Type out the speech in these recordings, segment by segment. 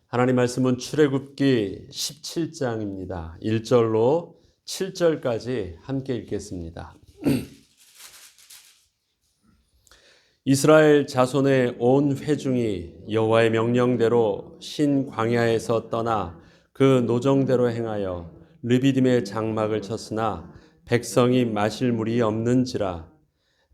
하나님 말씀은 출애굽기 17장입니다. 1절로 7절까지 함께 읽겠습니다. 이스라엘 자손의 온 회중이 여호와의 명령대로 신 광야에서 떠나 그 노정대로 행하여 르비딤의 장막을 쳤으나 백성이 마실 물이 없는지라.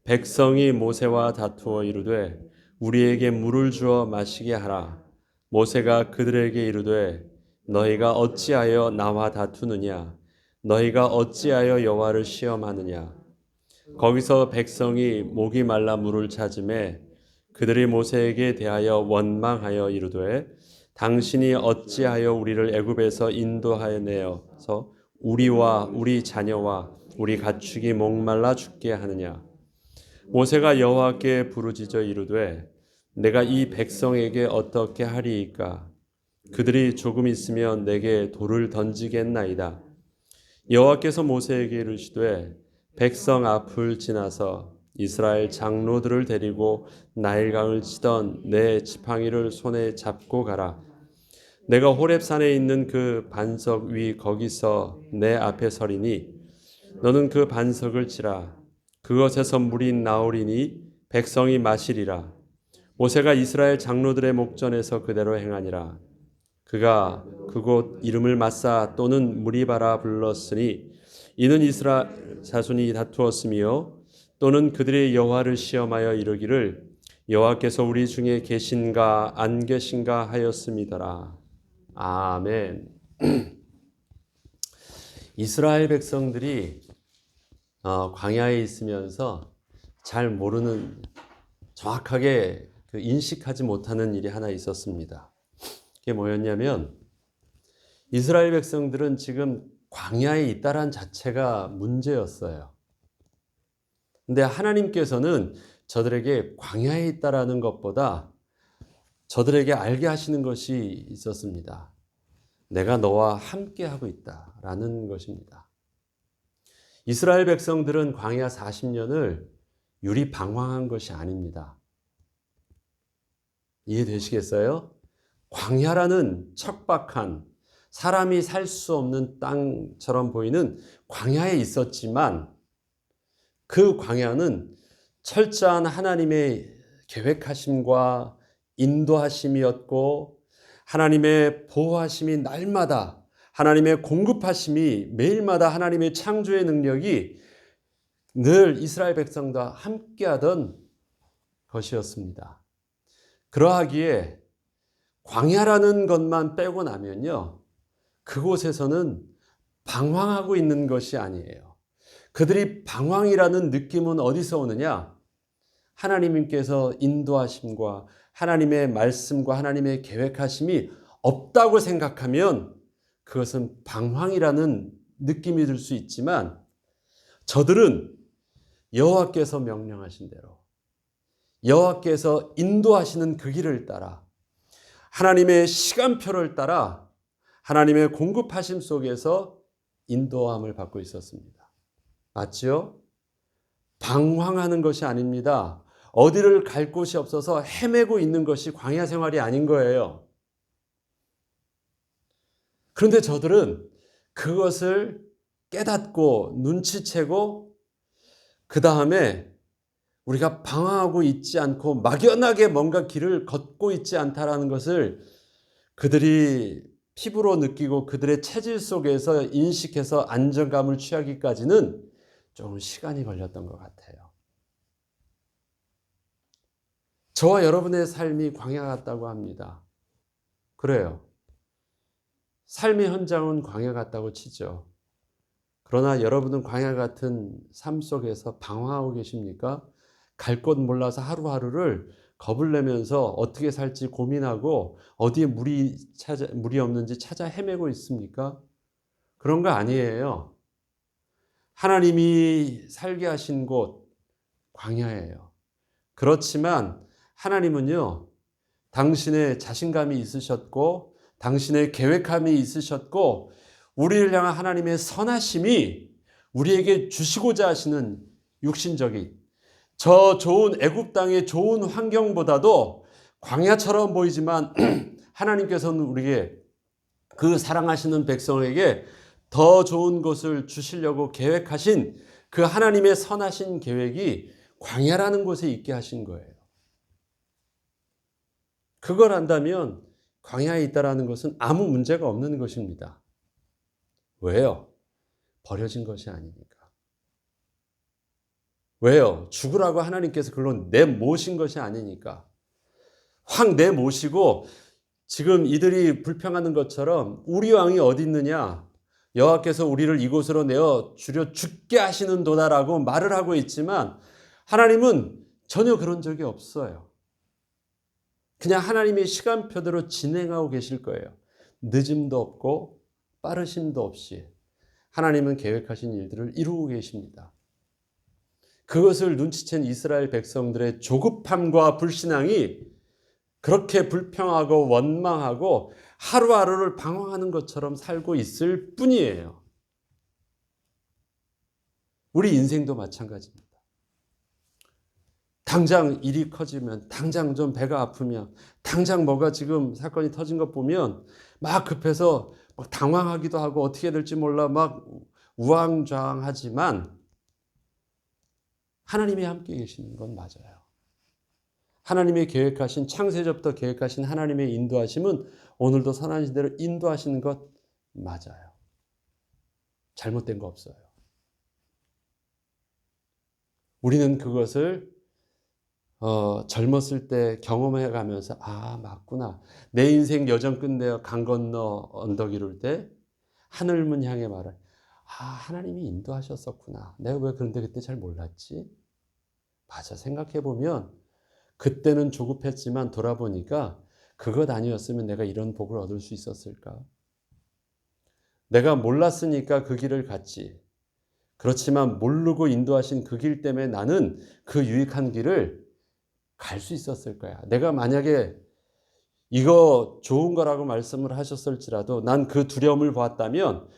백성이 모세와 다투어 이르되 우리에게 물을 주어 마시게 하라. 모세가 그들에게 이르되 너희가 어찌하여 나와 다투느냐? 너희가 어찌하여 여호와를 시험하느냐? 거기서 백성이 목이 말라 물을 찾으매 그들이 모세에게 대하여 원망하여 이르되 당신이 어찌하여 우리를 애굽에서 인도하여 내어서 우리와 우리 자녀와 우리 가축이 목말라 죽게 하느냐? 모세가 여호와께 부르짖어 이르되 내가 이 백성에게 어떻게 하리이까? 그들이 조금 있으면 내게 돌을 던지겠나이다. 여호와께서 모세에게 이르시되 백성 앞을 지나서 이스라엘 장로들을 데리고 나일강을 치던 내 지팡이를 손에 잡고 가라. 내가 호렙산에 있는 그 반석 위 거기서 내 앞에 서리니 너는 그 반석을 치라. 그것에서 물이 나오리니 백성이 마시리라. 모세가 이스라엘 장로들의 목전에서 그대로 행하니라. 그가 그곳 이름을 마사 또는 무리바라 불렀으니 이는 이스라엘 자손이 다투었으며 또는 그들이 여호와를 시험하여 이르기를 여호와께서 우리 중에 계신가 안 계신가 하였음이더라. 아멘. 이스라엘 백성들이 광야에 있으면서 잘 모르는, 정확하게 인식하지 못하는 일이 하나 있었습니다. 그게 뭐였냐면 이스라엘 백성들은 지금 광야에 있다란 자체가 문제였어요. 근데 하나님께서는 저들에게 광야에 있다라는 것보다 저들에게 알게 하시는 것이 있었습니다. 내가 너와 함께 하고 있다라는 것입니다. 이스라엘 백성들은 광야 40년을 유리방황한 것이 아닙니다. 이해되시겠어요? 광야라는 척박한, 사람이 살 수 없는 땅처럼 보이는 광야에 있었지만 그 광야는 철저한 하나님의 계획하심과 인도하심이었고 하나님의 보호하심이 날마다, 하나님의 공급하심이 매일마다, 하나님의 창조의 능력이 늘 이스라엘 백성과 함께하던 것이었습니다. 그러하기에 광야라는 것만 빼고 나면요, 그곳에서는 방황하고 있는 것이 아니에요. 그들이 방황이라는 느낌은 어디서 오느냐? 하나님께서 인도하심과 하나님의 말씀과 하나님의 계획하심이 없다고 생각하면 그것은 방황이라는 느낌이 들 수 있지만, 저들은 여호와께서 명령하신 대로, 여호와께서 인도하시는 그 길을 따라, 하나님의 시간표를 따라 하나님의 공급하심 속에서 인도함을 받고 있었습니다. 맞지요? 방황하는 것이 아닙니다. 어디를 갈 곳이 없어서 헤매고 있는 것이 광야 생활이 아닌 거예요. 그런데 저들은 그것을 깨닫고 눈치채고 그 다음에 우리가 방황하고 있지 않고 막연하게 뭔가 길을 걷고 있지 않다라는 것을 그들이 피부로 느끼고 그들의 체질 속에서 인식해서 안정감을 취하기까지는 좀 시간이 걸렸던 것 같아요. 저와 여러분의 삶이 광야 같다고 합니다. 그래요. 삶의 현장은 광야 같다고 치죠. 그러나 여러분은 광야 같은 삶 속에서 방황하고 계십니까? 갈 곳 몰라서 하루하루를 겁을 내면서 어떻게 살지 고민하고 어디에 물이 없는지 찾아 헤매고 있습니까? 그런 거 아니에요. 하나님이 살게 하신 곳 광야예요. 그렇지만 하나님은요, 당신의 자신감이 있으셨고 당신의 계획함이 있으셨고 우리를 향한 하나님의 선하심이 우리에게 주시고자 하시는 육신적인, 저 좋은 애굽 땅의 좋은 환경보다도 광야처럼 보이지만 하나님께서는 우리에게 그 사랑하시는 백성에게 더 좋은 것을 주시려고 계획하신 그 하나님의 선하신 계획이 광야라는 곳에 있게 하신 거예요. 그걸 안다면 광야에 있다라는 것은 아무 문제가 없는 것입니다. 왜요? 버려진 것이 아니니까. 왜요? 죽으라고 하나님께서 그걸로 내모신 것이 아니니까. 확 내모시고 지금 이들이 불평하는 것처럼 우리 왕이 어디 있느냐? 여호와께서 우리를 이곳으로 내어 주려 죽게 하시는도다라고 말을 하고 있지만 하나님은 전혀 그런 적이 없어요. 그냥 하나님의 시간표대로 진행하고 계실 거예요. 늦음도 없고 빠르심도 없이 하나님은 계획하신 일들을 이루고 계십니다. 그것을 눈치챈 이스라엘 백성들의 조급함과 불신앙이 그렇게 불평하고 원망하고 하루하루를 방황하는 것처럼 살고 있을 뿐이에요. 우리 인생도 마찬가지입니다. 당장 일이 커지면, 당장 좀 배가 아프면, 당장 뭐가 지금 사건이 터진 것 보면 막 급해서 막 당황하기도 하고 어떻게 될지 몰라 막 우왕좌왕하지만 하나님이 함께 계시는 건 맞아요. 하나님이 계획하신, 창세전부터 계획하신 하나님의 인도하심은 오늘도 선하신 대로 인도하시는 것 맞아요. 잘못된 거 없어요. 우리는 그것을 젊었을 때 경험해 가면서 아 맞구나. 내 인생 여정 끝내어 강 건너 언덕 이룰 때 하늘문 향해 말해. 아 하나님이 인도하셨었구나. 내가 왜 그런데 그때 잘 몰랐지? 맞아. 생각해 보면 그때는 조급했지만 돌아보니까 그것 아니었으면 내가 이런 복을 얻을 수 있었을까? 내가 몰랐으니까 그 길을 갔지. 그렇지만 모르고 인도하신 그 길 때문에 나는 그 유익한 길을 갈 수 있었을 거야. 내가 만약에 이거 좋은 거라고 말씀을 하셨을지라도 난 그 두려움을 보았다면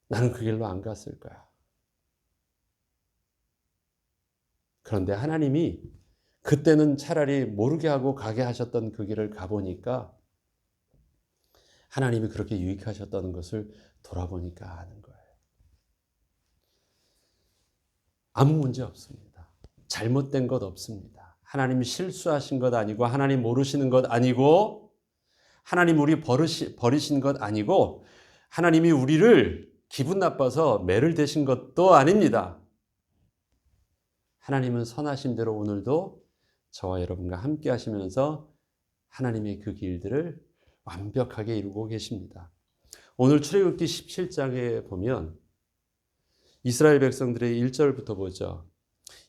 나는 그 길로 안 갔을 거야. 그런데 하나님이 그때는 차라리 모르게 하고 가게 하셨던 그 길을 가보니까 하나님이 그렇게 유익하셨다는 것을 돌아보니까 아는 거예요. 아무 문제 없습니다. 잘못된 것 없습니다. 하나님이 실수하신 것 아니고 하나님 모르시는 것 아니고 하나님 우리 버리신 것 아니고 하나님이 우리를 기분 나빠서 매를 대신 것도 아닙니다. 하나님은 선하신 대로 오늘도 저와 여러분과 함께 하시면서 하나님의 그 길들을 완벽하게 이루고 계십니다. 오늘 출애굽기 17장에 보면 이스라엘 백성들의 1절부터 보죠.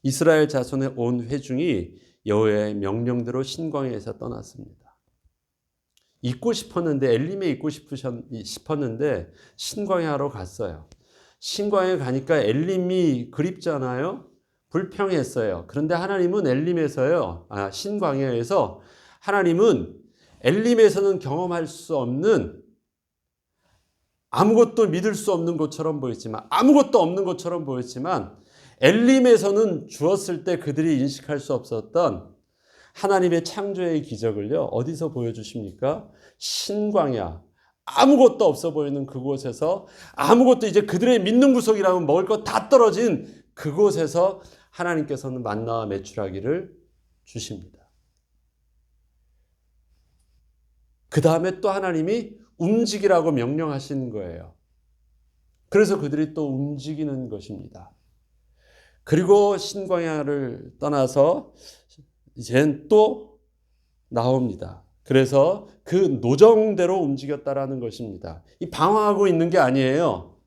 이스라엘 자손의 온 회중이 여호와의 명령대로 신광야에서 떠났습니다. 있고 싶었는데 엘림에 있고 싶었는데 신광야로 갔어요. 신광야에 가니까 엘림이 그립잖아요. 불평했어요. 그런데 하나님은 신광야에서 하나님은 엘림에서는 경험할 수 없는 아무것도 믿을 수 없는 것처럼 보였지만 아무것도 없는 것처럼 보였지만 엘림에서는 주었을 때 그들이 인식할 수 없었던 하나님의 창조의 기적을요. 어디서 보여주십니까? 신광야. 아무것도 없어 보이는 그곳에서 아무것도 이제 그들의 믿는 구석이라면 먹을 것 다 떨어진 그곳에서 하나님께서는 만나와 메추라기를 주십니다. 그 다음에 또 하나님이 움직이라고 명령하신 거예요. 그래서 그들이 또 움직이는 것입니다. 그리고 신광야를 떠나서 이젠 또 나옵니다. 그래서 그 노정대로 움직였다라는 것입니다. 이 방황하고 있는 게 아니에요.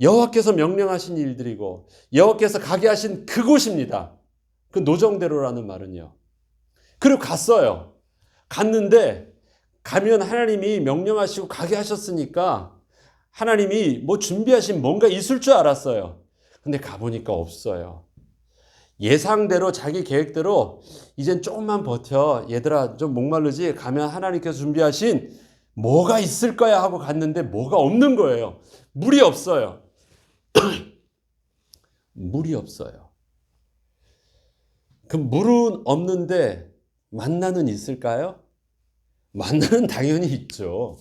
여호와께서 명령하신 일들이고 여호와께서 가게 하신 그곳입니다. 그 노정대로라는 말은요. 그리고 갔어요. 갔는데 가면 하나님이 명령하시고 가게 하셨으니까 하나님이 뭐 준비하신 뭔가 있을 줄 알았어요. 근데 가보니까 없어요. 예상대로 자기 계획대로 이젠 조금만 버텨. 얘들아 좀 목마르지? 가면 하나님께서 준비하신 뭐가 있을 거야 하고 갔는데 뭐가 없는 거예요. 물이 없어요. 물이 없어요. 그 물은 없는데 만나는 있을까요? 만나는 당연히 있죠.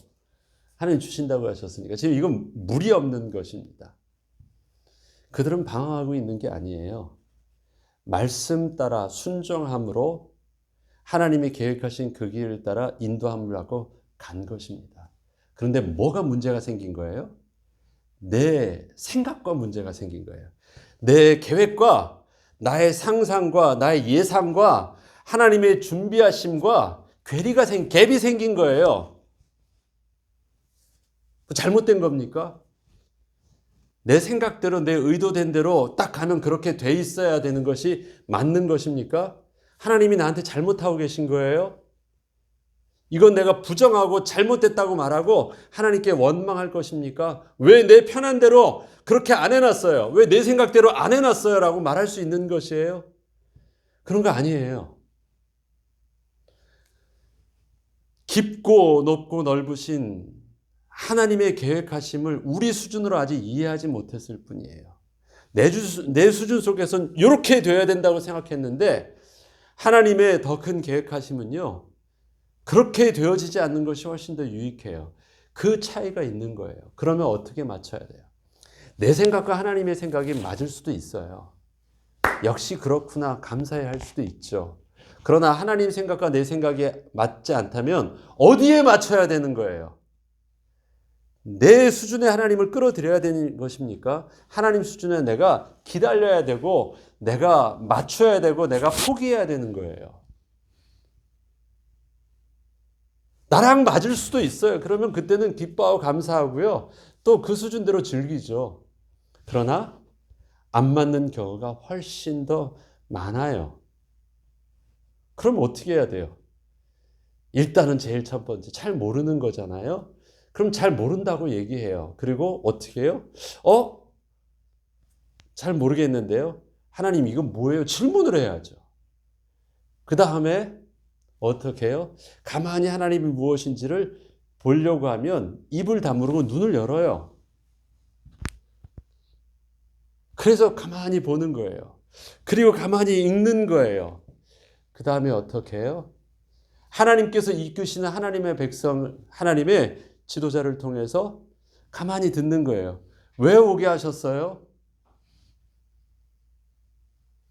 하나님 주신다고 하셨으니까. 지금 이건 무리 없는 것입니다. 그들은 방황하고 있는 게 아니에요. 말씀 따라 순종함으로 하나님이 계획하신 그 길을 따라 인도함을 하고 간 것입니다. 그런데 뭐가 문제가 생긴 거예요? 내 생각과 문제가 생긴 거예요. 내 계획과 나의 상상과 나의 예상과 하나님의 준비하심과 갭이 생긴 거예요. 잘못된 겁니까? 내 생각대로 내 의도된 대로 딱 가면 그렇게 돼 있어야 되는 것이 맞는 것입니까? 하나님이 나한테 잘못하고 계신 거예요? 이건 내가 부정하고 잘못됐다고 말하고 하나님께 원망할 것입니까? 왜 내 편한 대로 그렇게 안 해놨어요? 왜 내 생각대로 안 해놨어요? 라고 말할 수 있는 것이에요? 그런 거 아니에요. 깊고 높고 넓으신 하나님의 계획하심을 우리 수준으로 아직 이해하지 못했을 뿐이에요. 내 수준 속에서는 이렇게 돼야 된다고 생각했는데 하나님의 더 큰 계획하심은요. 그렇게 되어지지 않는 것이 훨씬 더 유익해요. 그 차이가 있는 거예요. 그러면 어떻게 맞춰야 돼요? 내 생각과 하나님의 생각이 맞을 수도 있어요. 역시 그렇구나 감사해야 할 수도 있죠. 그러나 하나님 생각과 내 생각이 맞지 않다면 어디에 맞춰야 되는 거예요? 내 수준의 하나님을 끌어들여야 되는 것입니까? 하나님 수준에 내가 기다려야 되고 내가 맞춰야 되고 내가 포기해야 되는 거예요. 나랑 맞을 수도 있어요. 그러면 그때는 기뻐하고 감사하고요. 또 그 수준대로 즐기죠. 그러나 안 맞는 경우가 훨씬 더 많아요. 그럼 어떻게 해야 돼요? 일단은 제일 첫 번째 잘 모르는 거잖아요. 그럼 잘 모른다고 얘기해요. 그리고 어떻게 해요? 잘 모르겠는데요. 하나님 이건 뭐예요? 질문을 해야죠. 그 다음에 어떻게 해요? 가만히 하나님이 무엇인지를 보려고 하면 입을 다물고 눈을 열어요. 그래서 가만히 보는 거예요. 그리고 가만히 읽는 거예요. 그 다음에 어떻게 해요? 하나님께서 이끄시는 하나님의 백성, 하나님의 지도자를 통해서 가만히 듣는 거예요. 왜 오게 하셨어요?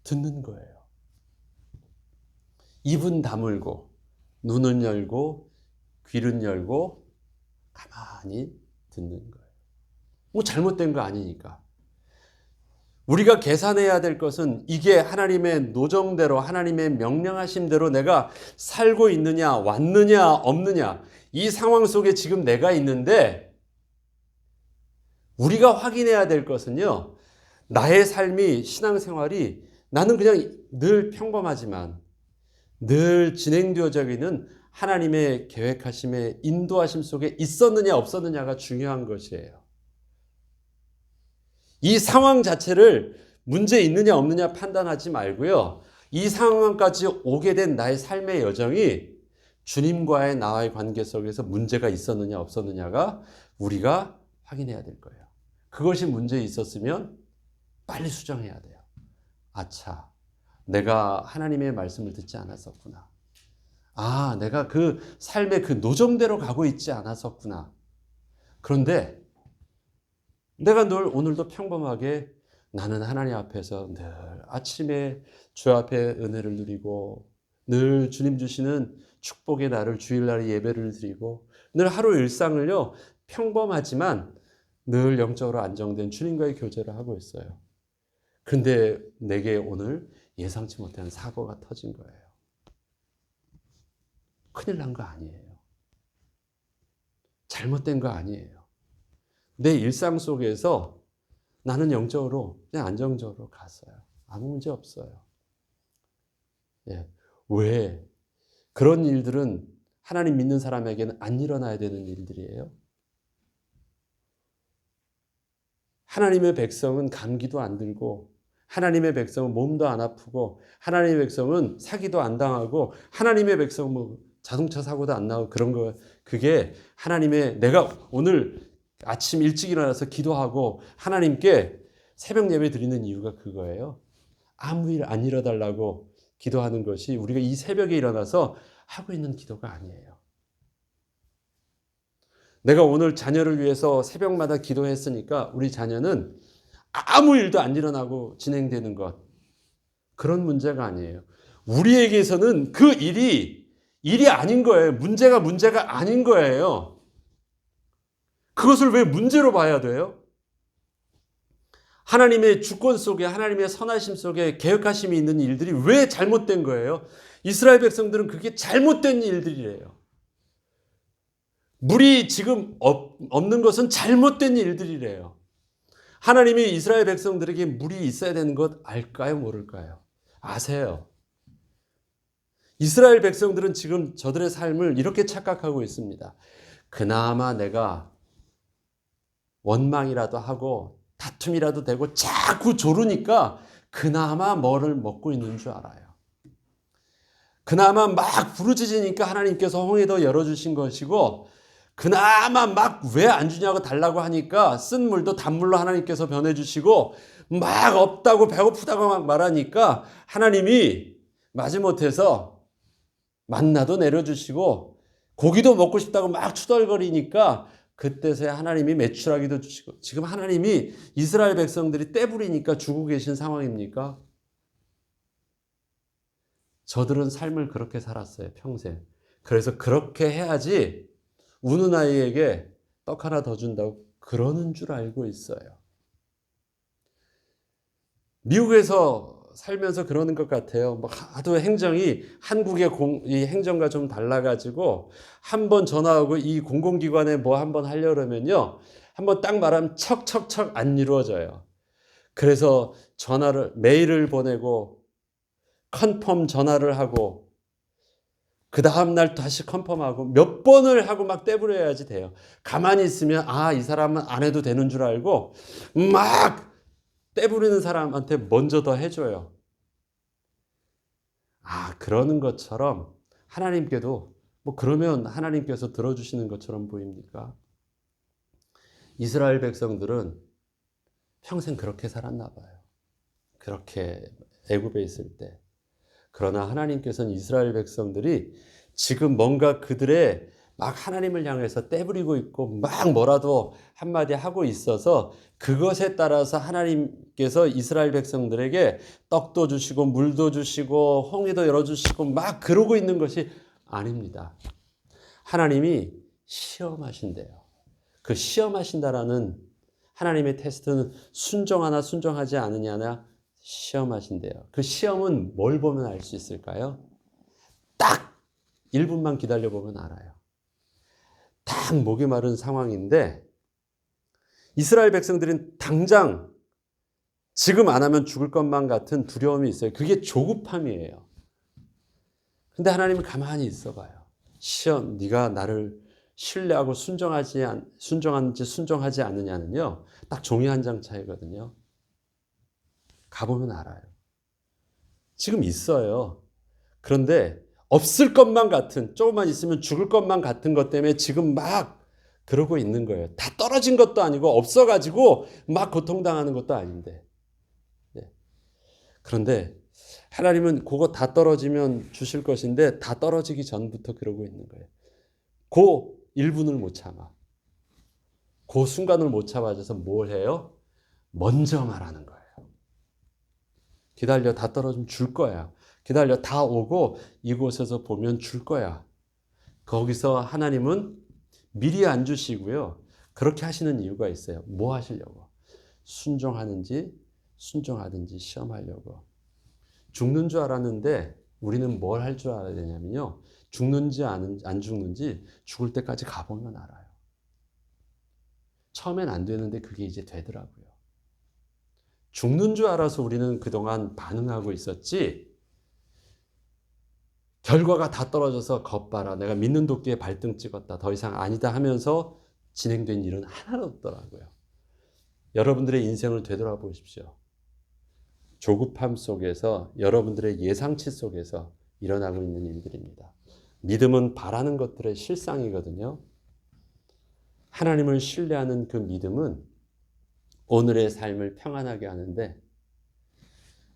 듣는 거예요. 입은 다물고 눈은 열고 귀는 열고 가만히 듣는 거예요. 뭐 잘못된 거 아니니까. 우리가 계산해야 될 것은 이게 하나님의 노정대로 하나님의 명령하심대로 내가 살고 있느냐 왔느냐 없느냐 이 상황 속에 지금 내가 있는데 우리가 확인해야 될 것은요. 나의 삶이 신앙생활이 나는 그냥 늘 평범하지만 늘 진행되어져 있는 하나님의 계획하심의 인도하심 속에 있었느냐 없었느냐가 중요한 것이에요. 이 상황 자체를 문제 있느냐 없느냐 판단하지 말고요. 이 상황까지 오게 된 나의 삶의 여정이 주님과의 나와의 관계 속에서 문제가 있었느냐 없었느냐가 우리가 확인해야 될 거예요. 그것이 문제 있었으면 빨리 수정해야 돼요. 아차, 내가 하나님의 말씀을 듣지 않았었구나. 내가 그 삶의 그 노정대로 가고 있지 않았었구나. 그런데 내가 오늘도 평범하게 나는 하나님 앞에서 늘 아침에 주 앞에 은혜를 누리고 늘 주님 주시는 축복의 날을 주일날 예배를 드리고 늘 하루 일상을요 평범하지만 늘 영적으로 안정된 주님과의 교제를 하고 있어요. 그런데 내게 오늘 예상치 못한 사고가 터진 거예요. 큰일 난 거 아니에요. 잘못된 거 아니에요. 내 일상 속에서 나는 영적으로 그냥 안정적으로 갔어요. 아무 문제 없어요. 예. 왜? 그런 일들은 하나님 믿는 사람에게는 안 일어나야 되는 일들이에요. 하나님의 백성은 감기도 안 들고 하나님의 백성은 몸도 안 아프고 하나님의 백성은 사기도 안 당하고 하나님의 백성은 뭐 자동차 사고도 안 나고 그런 거 그게 하나님의 내가 오늘 아침 일찍 일어나서 기도하고 하나님께 새벽 예배 드리는 이유가 그거예요. 아무 일 안 일어달라고 기도하는 것이 우리가 이 새벽에 일어나서 하고 있는 기도가 아니에요. 내가 오늘 자녀를 위해서 새벽마다 기도했으니까 우리 자녀는 아무 일도 안 일어나고 진행되는 것, 그런 문제가 아니에요. 우리에게서는 그 일이 아닌 거예요. 문제가 아닌 거예요. 그것을 왜 문제로 봐야 돼요? 하나님의 주권 속에, 하나님의 선하심 속에 계획하심이 있는 일들이 왜 잘못된 거예요? 이스라엘 백성들은 그게 잘못된 일들이래요. 물이 지금 없는 것은 잘못된 일들이래요. 하나님이 이스라엘 백성들에게 물이 있어야 되는 것 알까요? 모를까요? 아세요. 이스라엘 백성들은 지금 저들의 삶을 이렇게 착각하고 있습니다. 그나마 내가 원망이라도 하고 다툼이라도 되고 자꾸 조르니까 그나마 뭐를 먹고 있는 줄 알아요. 그나마 막 부르짖으니까 하나님께서 홍해도 열어주신 것이고, 그나마 막 왜 안 주냐고 달라고 하니까 쓴 물도 단물로 하나님께서 변해주시고, 막 없다고 배고프다고 막 말하니까 하나님이 마지못해서 만나도 내려주시고 고기도 먹고 싶다고 막 투덜거리니까 그때서야 하나님이 메추라기도 주시고, 지금 하나님이 이스라엘 백성들이 떼부리니까 주고 계신 상황입니까? 저들은 삶을 그렇게 살았어요, 평생. 그래서 그렇게 해야지 우는 아이에게 떡 하나 더 준다고 그러는 줄 알고 있어요. 미국에서 살면서 그러는 것 같아요. 뭐 하도 행정이 한국의 이 행정과 좀 달라가지고 한번 전화하고 이 공공기관에 뭐 한번 하려면요, 한번 딱 말하면 척척척 안 이루어져요. 그래서 메일을 보내고 컨펌 전화를 하고 그 다음날 다시 컨펌하고 몇 번을 하고 막 떼부려야지 돼요. 가만히 있으면 이 사람은 안 해도 되는 줄 알고 막 떼부리는 사람한테 먼저 더 해줘요. 그러는 것처럼 하나님께도 뭐 그러면 하나님께서 들어주시는 것처럼 보입니까? 이스라엘 백성들은 평생 그렇게 살았나 봐요. 그렇게 애굽에 있을 때. 그러나 하나님께서는 이스라엘 백성들이 지금 뭔가 그들의 막 하나님을 향해서 떼부리고 있고 막 뭐라도 한마디 하고 있어서 그것에 따라서 하나님께서 이스라엘 백성들에게 떡도 주시고 물도 주시고 홍해도 열어주시고 막 그러고 있는 것이 아닙니다. 하나님이 시험하신대요. 그 시험하신다라는 하나님의 테스트는 순종하나 순종하지 않느냐나 시험하신대요. 그 시험은 뭘 보면 알 수 있을까요? 딱 1분만 기다려보면 알아요. 딱 목이 마른 상황인데 이스라엘 백성들은 당장 지금 안 하면 죽을 것만 같은 두려움이 있어요. 그게 조급함이에요. 근데 하나님은 가만히 있어봐요. 시험, 네가 나를 신뢰하고 순종하는지 순종하지 않느냐는요, 딱 종이 한 장 차이거든요. 가보면 알아요. 지금 있어요. 그런데 없을 것만 같은, 조금만 있으면 죽을 것만 같은 것 때문에 지금 막 그러고 있는 거예요. 다 떨어진 것도 아니고 없어가지고 막 고통당하는 것도 아닌데. 그런데 하나님은 그거 다 떨어지면 주실 것인데 다 떨어지기 전부터 그러고 있는 거예요. 그 1분을 못 참아. 그 순간을 못 참아줘서 뭘 해요? 먼저 말하는 거예요. 기다려, 다 떨어지면 줄 거야. 기다려, 다 오고 이곳에서 보면 줄 거야. 거기서 하나님은 미리 안 주시고요. 그렇게 하시는 이유가 있어요. 뭐 하시려고? 순종하는지 순종하든지 시험하려고. 죽는 줄 알았는데 우리는 뭘 할 줄 알아야 되냐면요, 죽는지 안 죽는지 죽을 때까지 가보면 알아요. 처음엔 안 되는데 그게 이제 되더라고요. 죽는 줄 알아서 우리는 그동안 반응하고 있었지, 결과가 다 떨어져서 겁봐라, 내가 믿는 도끼에 발등 찍었다, 더 이상 아니다 하면서 진행된 일은 하나도 없더라고요. 여러분들의 인생을 되돌아보십시오. 조급함 속에서, 여러분들의 예상치 속에서 일어나고 있는 일들입니다. 믿음은 바라는 것들의 실상이거든요. 하나님을 신뢰하는 그 믿음은 오늘의 삶을 평안하게 하는데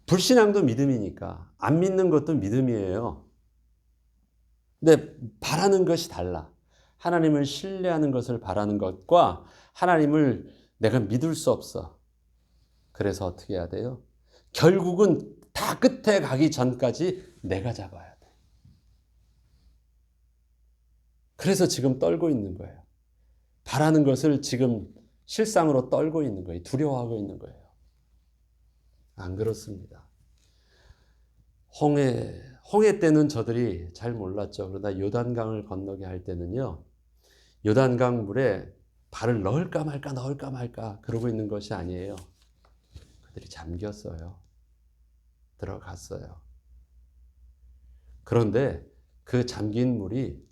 불신앙도 믿음이니까 안 믿는 것도 믿음이에요. 근데 바라는 것이 달라. 하나님을 신뢰하는 것을 바라는 것과 하나님을 내가 믿을 수 없어. 그래서 어떻게 해야 돼요? 결국은 다 끝에 가기 전까지 내가 잡아야 돼. 그래서 지금 떨고 있는 거예요. 바라는 것을 지금 실상으로 떨고 있는 거예요. 두려워하고 있는 거예요. 안 그렇습니다. 홍해 때는 저들이 잘 몰랐죠. 그러나 요단강을 건너게 할 때는요, 요단강 물에 발을 넣을까 말까 그러고 있는 것이 아니에요. 그들이 잠겼어요. 들어갔어요. 그런데 그 잠긴 물이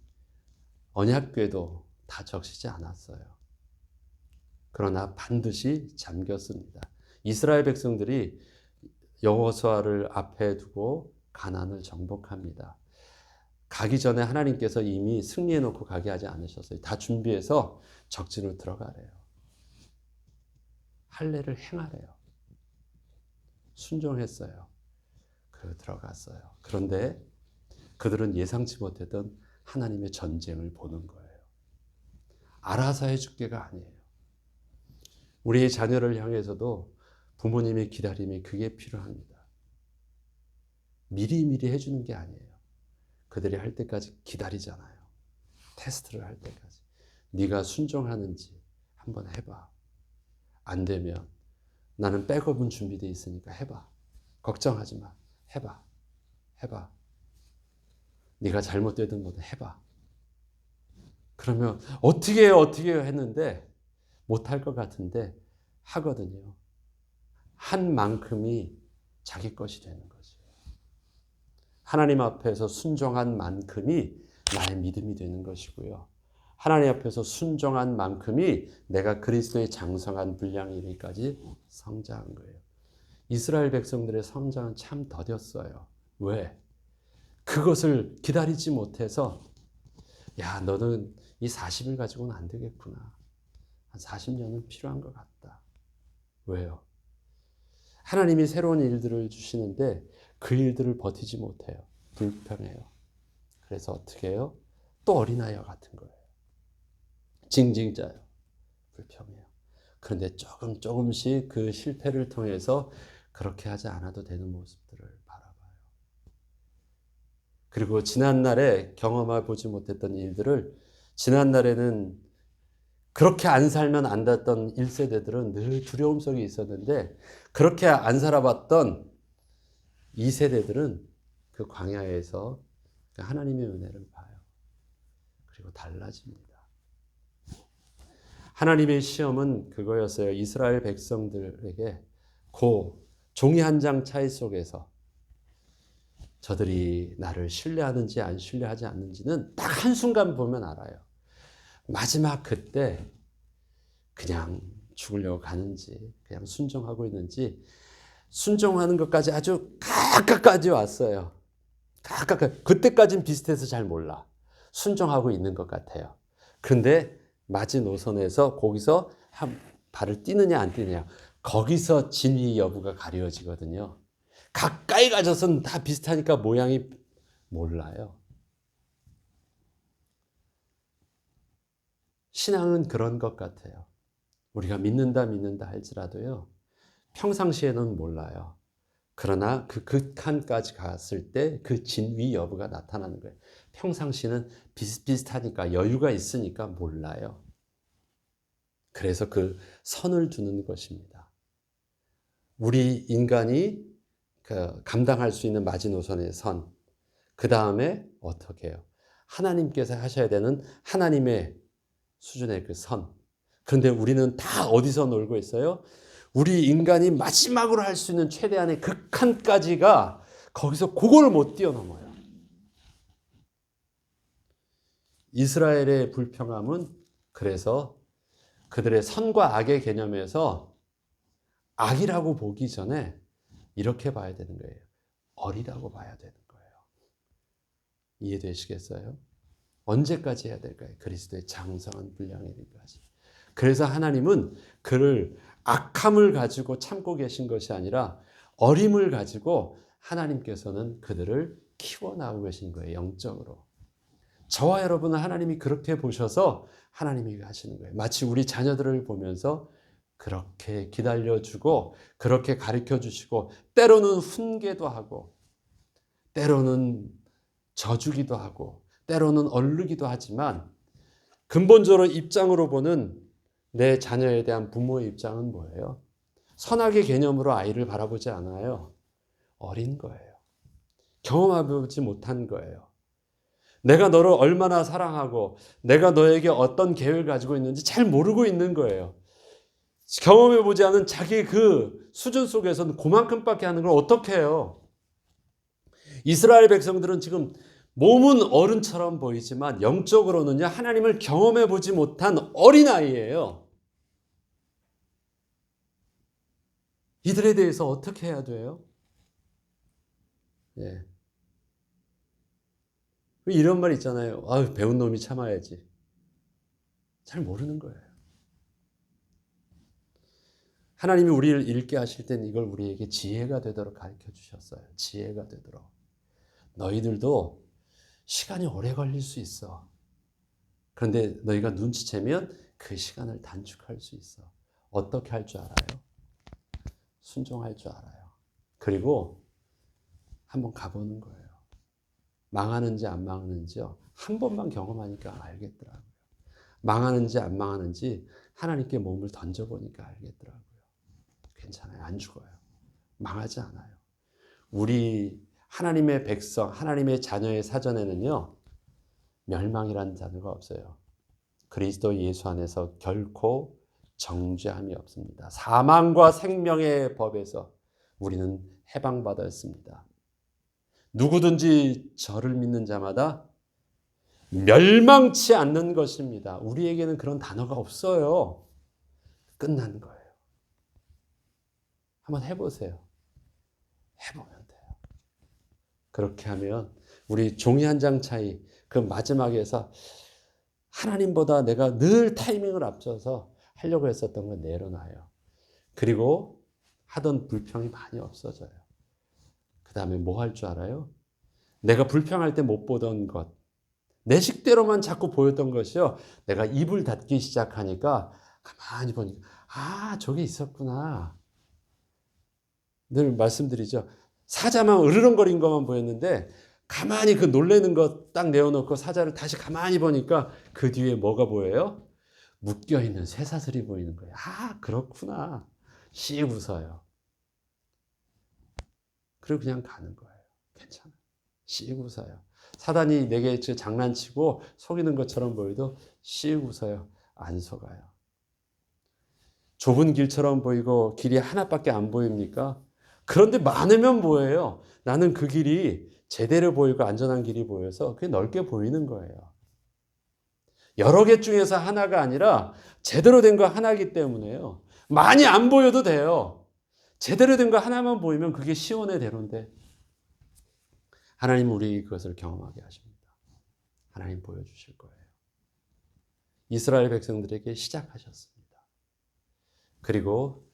언약궤도 다 적시지 않았어요. 그러나 반드시 잠겼습니다. 이스라엘 백성들이 여호수아를 앞에 두고 가나안을 정복합니다. 가기 전에 하나님께서 이미 승리해 놓고 가게 하지 않으셨어요. 다 준비해서 적진으로 들어가래요. 할례를 행하래요. 순종했어요. 그리고 들어갔어요. 그런데 그들은 예상치 못했던 하나님의 전쟁을 보는 거예요. 알아서 해줄게가 아니에요. 우리의 자녀를 향해서도 부모님의 기다림이 그게 필요합니다. 미리미리 해주는 게 아니에요. 그들이 할 때까지 기다리잖아요. 테스트를 할 때까지. 네가 순종하는지 한번 해봐. 안 되면 나는 백업은 준비되어 있으니까 해봐. 걱정하지 마. 해봐. 해봐. 네가 잘못되든 뭐든 해봐. 그러면 어떻게 해요 했는데 못할 것 같은데 하거든요. 한 만큼이 자기 것이 되는 거죠. 하나님 앞에서 순종한 만큼이 나의 믿음이 되는 것이고요. 하나님 앞에서 순종한 만큼이 내가 그리스도의 장성한 분량에 이르기까지 성장한 거예요. 이스라엘 백성들의 성장은 참 더뎠어요. 왜? 그것을 기다리지 못해서 야, 너는 이 40일 가지고는 안 되겠구나. 한 40년은 필요한 것 같다. 왜요? 하나님이 새로운 일들을 주시는데 그 일들을 버티지 못해요. 불편해요. 그래서 어떻게 해요? 또 어린아이와 같은 거예요. 징징 짜요. 불평해요. 그런데 조금씩 그 실패를 통해서 그렇게 하지 않아도 되는 모습들을 바라봐요. 그리고 지난날에 경험해 보지 못했던 일들을 지난날에는 그렇게 안 살면 안 됐던 1세대들은 늘 두려움 속에 있었는데 그렇게 안 살아봤던 2세대들은 그 광야에서 하나님의 은혜를 봐요. 그리고 달라집니다. 하나님의 시험은 그거였어요. 이스라엘 백성들에게 종이 한 장 차이 속에서 저들이 나를 신뢰하는지 안 신뢰하지 않는지는 딱 한순간 보면 알아요. 마지막 그때 그냥 죽으려고 가는지 그냥 순종하고 있는지 순종하는 것까지 아주 가까까지 왔어요. 그때까지는 비슷해서 잘 몰라. 순종하고 있는 것 같아요. 그런데 마지노선에서 거기서 한 발을 띄느냐 안 띄느냐 거기서 진위 여부가 가려지거든요. 가까이 가져서는 다 비슷하니까 모양이 몰라요. 신앙은 그런 것 같아요. 우리가 믿는다 할지라도요. 평상시에는 몰라요. 그러나 그 극한까지 갔을 때 그 진위 여부가 나타나는 거예요. 평상시는 비슷비슷하니까 여유가 있으니까 몰라요. 그래서 그 선을 두는 것입니다. 우리 인간이 감당할 수 있는 마지노선의 선. 그 다음에 어떻게 해요? 하나님께서 하셔야 되는 하나님의 수준의 그 선. 그런데 우리는 다 어디서 놀고 있어요? 우리 인간이 마지막으로 할 수 있는 최대한의 극한까지가 거기서 그걸 못 뛰어넘어요. 이스라엘의 불평함은 그래서 그들의 선과 악의 개념에서 악이라고 보기 전에 이렇게 봐야 되는 거예요. 어리다고 봐야 되는 거예요. 이해되시겠어요? 언제까지 해야 될까요? 그리스도의 장성한 분량에 이르기까지. 그래서 하나님은 그를 악함을 가지고 참고 계신 것이 아니라 어림을 가지고 하나님께서는 그들을 키워나가고 계신 거예요. 영적으로. 저와 여러분은 하나님이 그렇게 보셔서 하나님이 하시는 거예요. 마치 우리 자녀들을 보면서 그렇게 기다려주고 그렇게 가르쳐주시고 때로는 훈계도 하고 때로는 져주기도 하고 때로는 얼르기도 하지만 근본적으로 입장으로 보는 내 자녀에 대한 부모의 입장은 뭐예요? 선악의 개념으로 아이를 바라보지 않아요. 어린 거예요. 경험해보지 못한 거예요. 내가 너를 얼마나 사랑하고 내가 너에게 어떤 계획을 가지고 있는지 잘 모르고 있는 거예요. 경험해보지 않은 자기 그 수준 속에서는 그만큼밖에 하는 걸 어떻게 해요? 이스라엘 백성들은 지금 몸은 어른처럼 보이지만 영적으로는요, 하나님을 경험해보지 못한 어린아이예요. 이들에 대해서 어떻게 해야 돼요? 예. 이런 말 있잖아요. 아유, 배운 놈이 참아야지. 잘 모르는 거예요. 하나님이 우리를 읽게 하실 땐 이걸 우리에게 지혜가 되도록 가르쳐 주셨어요. 지혜가 되도록. 너희들도 시간이 오래 걸릴 수 있어. 그런데 너희가 눈치채면 그 시간을 단축할 수 있어. 어떻게 할 줄 알아요? 순종할 줄 알아요. 그리고 한번 가보는 거예요. 망하는지 안 망하는지요. 한 번만 경험하니까 알겠더라고요. 망하는지 안 망하는지 하나님께 몸을 던져보니까 알겠더라고요. 괜찮아요. 안 죽어요. 망하지 않아요. 우리 하나님의 백성, 하나님의 자녀의 사전에는요, 멸망이라는 단어가 없어요. 그리스도 예수 안에서 결코 정죄함이 없습니다. 사망과 생명의 법에서 우리는 해방받았습니다. 누구든지 저를 믿는 자마다 멸망치 않는 것입니다. 우리에게는 그런 단어가 없어요. 끝난 거예요. 한번 해보세요. 해보면 돼요. 그렇게 하면 우리 종이 한 장 차이, 그 마지막에서 하나님보다 내가 늘 타이밍을 앞서서 하려고 했었던 건 내려놔요. 그리고 하던 불평이 많이 없어져요. 그 다음에 뭐 할 줄 알아요? 내가 불평할 때 못 보던 것, 내 식대로만 자꾸 보였던 것이요. 내가 입을 닫기 시작하니까 가만히 보니까 아, 저게 있었구나. 늘 말씀드리죠. 사자만 으르렁거린 것만 보였는데 가만히 그 놀래는 거 딱 내어놓고 사자를 다시 가만히 보니까 그 뒤에 뭐가 보여요? 묶여있는 쇠사슬이 보이는 거예요. 아, 그렇구나. 씩 웃어요. 그리고 그냥 가는 거예요. 괜찮아요. 씩 웃어요. 사단이 내게 장난치고 속이는 것처럼 보여도 씩 웃어요. 안 속아요. 좁은 길처럼 보이고 길이 하나밖에 안 보입니까? 그런데 많으면 뭐예요? 나는 그 길이 제대로 보이고 안전한 길이 보여서 그게 넓게 보이는 거예요. 여러 개 중에서 하나가 아니라 제대로 된 거 하나이기 때문에요. 많이 안 보여도 돼요. 제대로 된 거 하나만 보이면 그게 시온의 대로인데 하나님은 우리 그것을 경험하게 하십니다. 하나님 보여주실 거예요. 이스라엘 백성들에게 시작하셨습니다. 그리고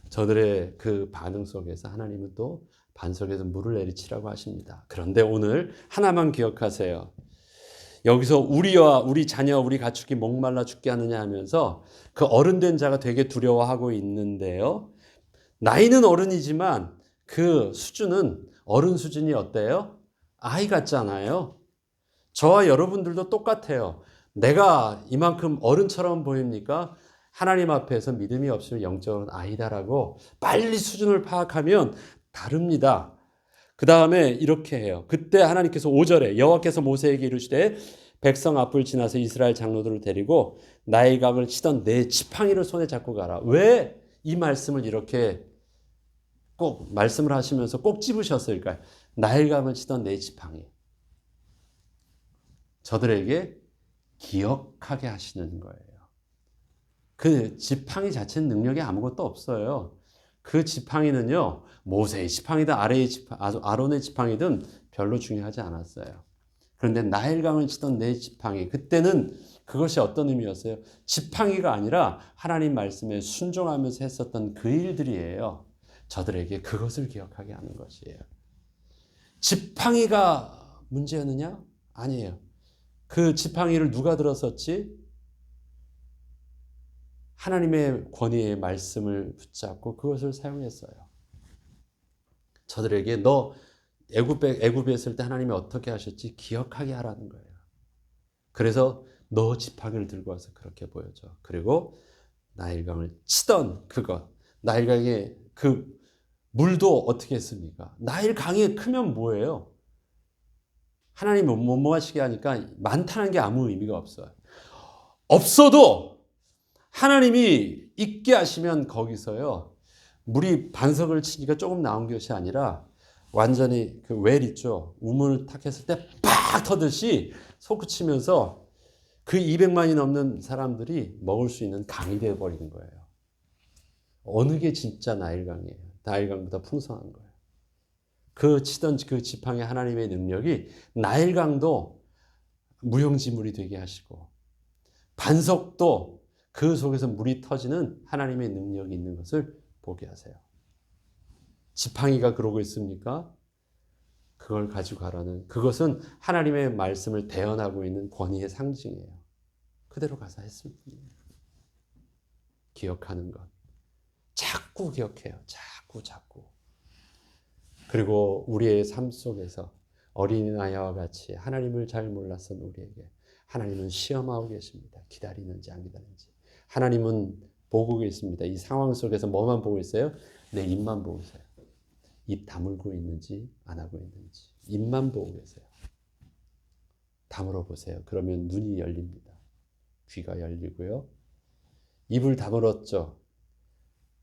저들의 그 반응 속에서 하나님은 또 반석에서 물을 내리치라고 하십니다. 그런데 오늘 하나만 기억하세요. 여기서 우리와 우리 자녀, 우리 가축이 목말라 죽게 하느냐 하면서 그 어른된 자가 되게 두려워하고 있는데요. 나이는 어른이지만 그 수준은 어른 수준이 어때요? 아이 같잖아요. 저와 여러분들도 똑같아요. 내가 이만큼 어른처럼 보입니까? 하나님 앞에서 믿음이 없으면 영적으로는 아이다라고 빨리 수준을 파악하면 다릅니다. 그 다음에 이렇게 해요. 그때 하나님께서 5절에 여호와께서 모세에게 이르시되 백성 앞을 지나서 이스라엘 장로들을 데리고 나일강을 치던 내 지팡이를 손에 잡고 가라. 왜 이 말씀을 이렇게 꼭 말씀을 하시면서 꼭 집으셨을까요? 나일강을 치던 내 지팡이. 저들에게 기억하게 하시는 거예요. 그 지팡이 자체는 능력이 아무것도 없어요. 그 지팡이는요, 모세의 지팡이든 아론의 지팡이든 별로 중요하지 않았어요. 그런데 나일강을 치던 내 지팡이, 그때는 그것이 어떤 의미였어요? 지팡이가 아니라 하나님 말씀에 순종하면서 했었던 그 일들이에요. 저들에게 그것을 기억하게 하는 것이에요. 지팡이가 문제였느냐? 아니에요. 그 지팡이를 누가 들었었지? 하나님의 권위의 말씀을 붙잡고 그것을 사용했어요. 저들에게 너 애굽에 있을 때 하나님이 어떻게 하셨지? 기억하게 하라는 거예요. 그래서 너 지팡이를 들고 와서 그렇게 보여줘. 그리고 나일강을 치던 그것, 나일강의 그 물도 어떻게 했습니까? 나일강이 크면 뭐예요? 하나님이 뭐 하시게 하니까 많다는 게 아무 의미가 없어요. 없어도 하나님이 있게 하시면 거기서요, 물이 반석을 치니까 조금 나온 것이 아니라 완전히 그 웰 있죠. 우물 탁 했을 때 팍 터듯이 솟구치면서 그 200만이 넘는 사람들이 먹을 수 있는 강이 되어버리는 거예요. 어느 게 진짜 나일강이에요. 나일강보다 풍성한 거예요. 그 치던 그 지팡이 하나님의 능력이 나일강도 무용지물이 되게 하시고 반석도 그 속에서 물이 터지는 하나님의 능력이 있는 것을 보게 하세요. 지팡이가 그러고 있습니까? 그걸 가지고 가라는, 그것은 하나님의 말씀을 대언하고 있는 권위의 상징이에요. 그대로 가서 했을 뿐이에요. 기억하는 것. 자꾸 기억해요. 자꾸. 그리고 우리의 삶 속에서 어린아이와 같이 하나님을 잘 몰랐던 우리에게 하나님은 시험하고 계십니다. 기다리는지 안 기다리는지. 하나님은 보고 계십니다. 이 상황 속에서 뭐만 보고 있어요? 내 입만 보고 있어요. 입 다물고 있는지 안 하고 있는지. 입만 보고 계세요. 다물어 보세요. 그러면 눈이 열립니다. 귀가 열리고요. 입을 다물었죠.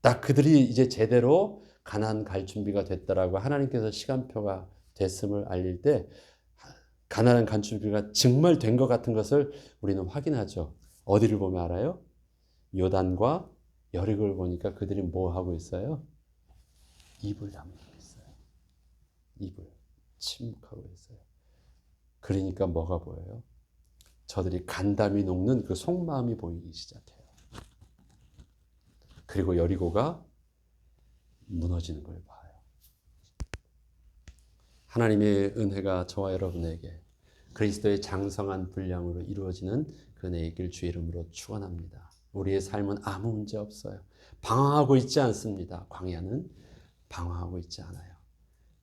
딱 그들이 이제 제대로 가나안 갈 준비가 됐다라고 하나님께서 시간표가 됐음을 알릴 때 가나안 갈 준비가 정말 된 것 같은 것을 우리는 확인하죠. 어디를 보면 알아요? 요단과 여리고를 보니까 그들이 뭐 하고 있어요? 입을 다물고 있어요. 입을 침묵하고 있어요. 그러니까 뭐가 보여요? 저들이 간담이 녹는 그 속마음이 보이기 시작해요. 그리고 여리고가 무너지는 걸 봐요. 하나님의 은혜가 저와 여러분에게 그리스도의 장성한 분량으로 이루어지는 그 은혜의 길 주의 이름으로 축원합니다. 우리의 삶은 아무 문제 없어요. 방황하고 있지 않습니다. 광야는 방황하고 있지 않아요.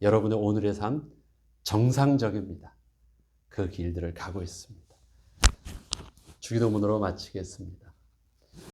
여러분의 오늘의 삶 정상적입니다. 그 길들을 가고 있습니다. 주기도문으로 마치겠습니다.